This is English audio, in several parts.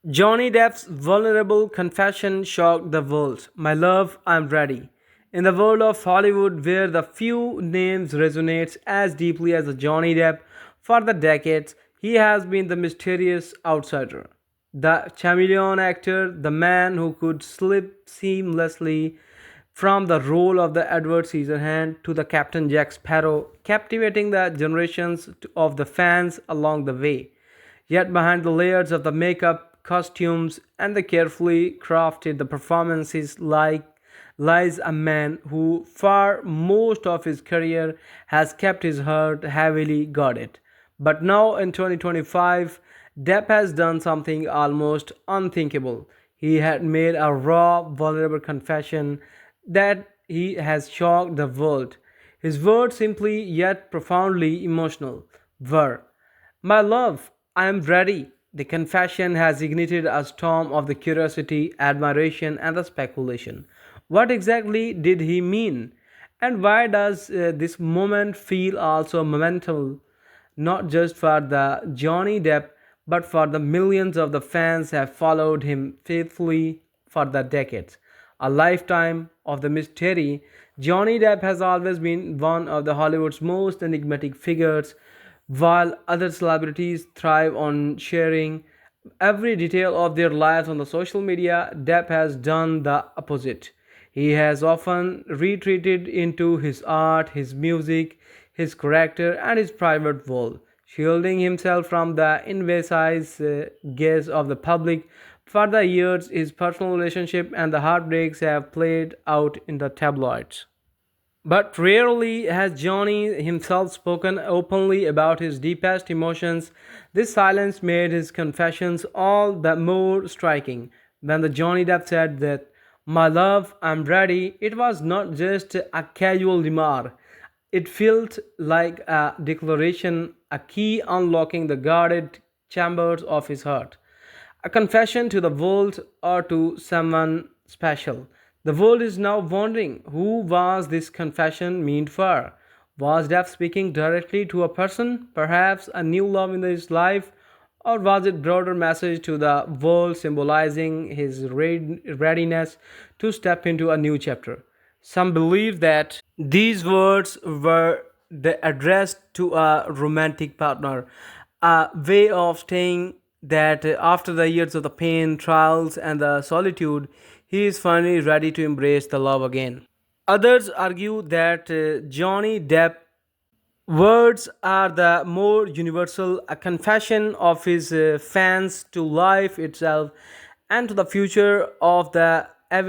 Johnny Depp's vulnerable confession shocked the world. My love, I'm ready. In the world of Hollywood, where the few names resonates as deeply as Johnny Depp, for the decades, he has been the mysterious outsider. The chameleon actor, the man who could slip seamlessly from the role of the Edward Scissorhands to the Captain Jack Sparrow, captivating the generations of the fans along the way. Yet behind the layers of the makeup, costumes, and the carefully crafted the performances lies a man who, for most of his career, has kept his heart heavily guarded. But now in 2025, Depp has done something almost unthinkable. He had made a raw, vulnerable confession that he has shocked the world. His words, simply yet profoundly emotional, were, my love, I am ready. The confession has ignited a storm of the curiosity, admiration, and the speculation. What exactly did he mean? And why does this moment feel also momental, not just for the Johnny Depp, but for the millions of the fans who have followed him faithfully for the decades? A lifetime of the mystery, Johnny Depp has always been one of the Hollywood's most enigmatic figures, while other celebrities thrive on sharing every detail of their lives on the social media. Depp has done the opposite. He has often retreated into his art, his music, his character, and his private world, shielding himself from the invasive gaze of the public. For the years, his personal relationship and the heartbreaks have played out in the tabloids. But rarely has Johnny himself spoken openly about his deepest emotions. This silence made his confessions all the more striking. When the Johnny Depp said that, my love, I'm ready, it was not just a casual remark. It felt like a declaration, a key unlocking the guarded chambers of his heart. A confession to the world or to someone special. The world is now wondering, who was this confession meant for? Was Death speaking directly to a person, perhaps a new love in his life, or was it broader message to the world symbolizing his readiness to step into a new chapter? Some believe that these words were addressed to a romantic partner, a way of saying that after the years of the pain, trials, and the solitude, he is finally ready to embrace the love again. Others argue that Johnny Depp words are the more universal, a confession of his fans to life itself and to the future of the a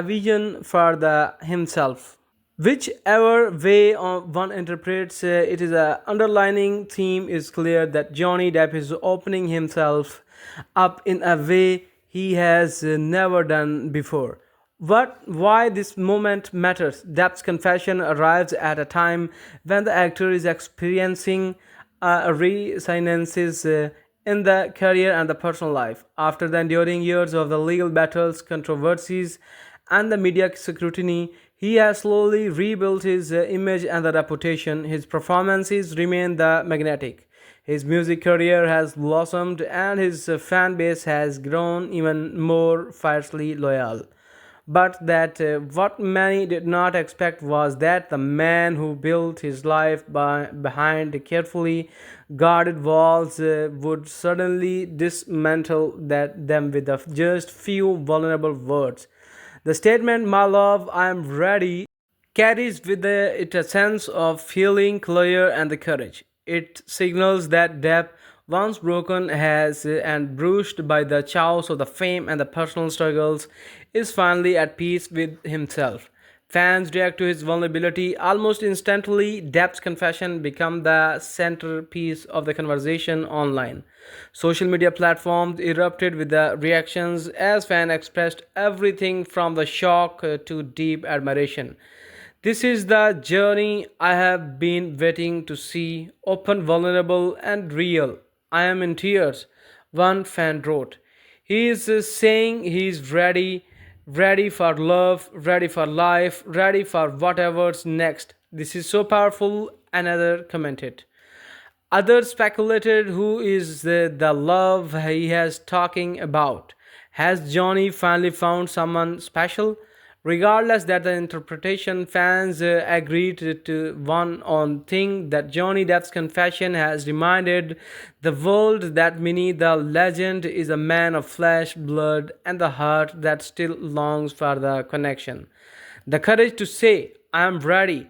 vision for the himself. Whichever way one interprets it, is a underlining theme is clear that Johnny Depp is opening himself up in a way he has never done before. Why this moment matters? Depp's confession arrives at a time when the actor is experiencing renaissances in the career and the personal life. After the enduring years of the legal battles, controversies, and the media scrutiny, he has slowly rebuilt his image and the reputation. His performances remain the magnetic. His music career has blossomed and his fan base has grown even more fiercely loyal. But that what many did not expect was that the man who built his life behind carefully guarded walls would suddenly dismantle them with just few vulnerable words. The statement, my love, I am ready, carries with it a sense of feeling clear and the courage. It signals that depth, once broken has and bruised by the chaos of the fame and the personal struggles, is finally at peace with himself. Fans react to his vulnerability almost instantly. Depp's confession became the centerpiece of the conversation online. Social media platforms erupted with the reactions as fans expressed everything from the shock to deep admiration. This is the journey I have been waiting to see, open, vulnerable, and real. I am in tears, one fan wrote. He is saying he is ready, ready for love, ready for life, ready for whatever's next. This is so powerful, another commented. Others speculated who is the love he has talking about. Has Johnny finally found someone special? Regardless that the interpretation, fans agreed to one on thing that Johnny Depp's confession has reminded the world that Minnie the legend is a man of flesh, blood, and the heart that still longs for the connection. The courage to say, I am ready.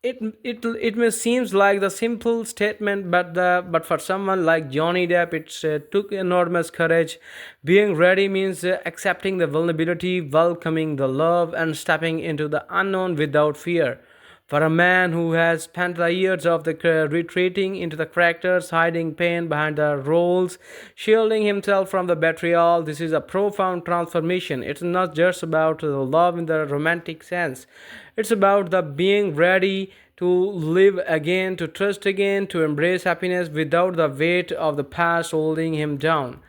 It may seems like the simple statement, but for someone like Johnny Depp, it took enormous courage. Being ready means accepting the vulnerability, welcoming the love, and stepping into the unknown without fear. For a man who has spent the years of the retreating into the characters, hiding pain behind the roles, shielding himself from the betrayal, this is a profound transformation. It's not just about the love in the romantic sense. It's about the being ready to live again, to trust again, to embrace happiness without the weight of the past holding him down.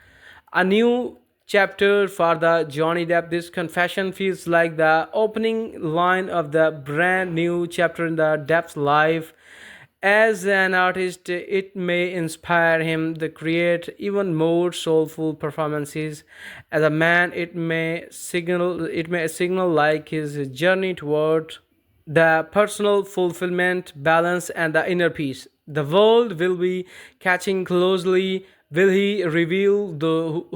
A new chapter for the Johnny Depp. This confession feels like the opening line of the brand new chapter in the Depp's life. As an artist, it may inspire him to create even more soulful performances. As a man, it may signal like his journey toward the personal fulfillment, balance, and the inner peace. The world will be catching closely. Will he reveal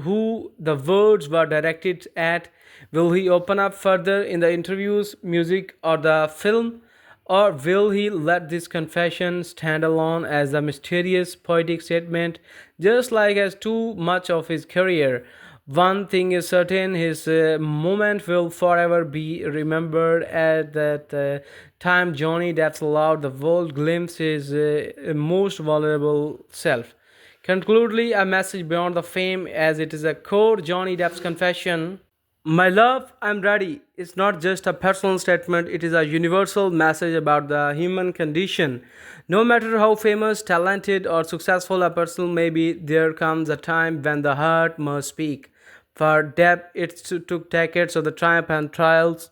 who the words were directed at? Will he open up further in the interviews, music, or the film? Or will he let this confession stand alone as a mysterious poetic statement, just like as too much of his career? One thing is certain, his moment will forever be remembered at that time Johnny Depp allowed the world glimpse his most vulnerable self. Concludely, a message beyond the fame as it is a core Johnny Depp's confession. My love, I'm ready. It's not just a personal statement, it is a universal message about the human condition. No matter how famous, talented, or successful a person may be, there comes a time when the heart must speak. For Depp, it took decades of the triumph and trials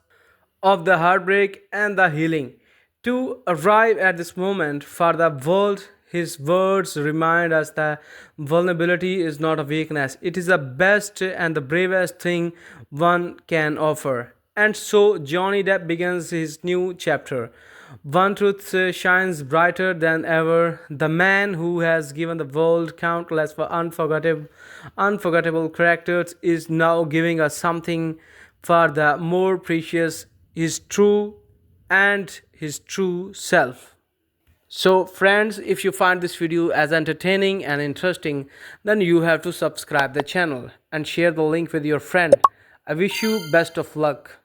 of the heartbreak and the healing. To arrive at this moment for the world, his words remind us that vulnerability is not a weakness, it is the best and the bravest thing one can offer. And so Johnny Depp begins his new chapter. One truth shines brighter than ever. The man who has given the world countless unforgettable characters is now giving us something far the more precious, his true and his true self. So friends, if you find this video as entertaining and interesting, then you have to subscribe the channel and share the link with your friend. I wish you best of luck.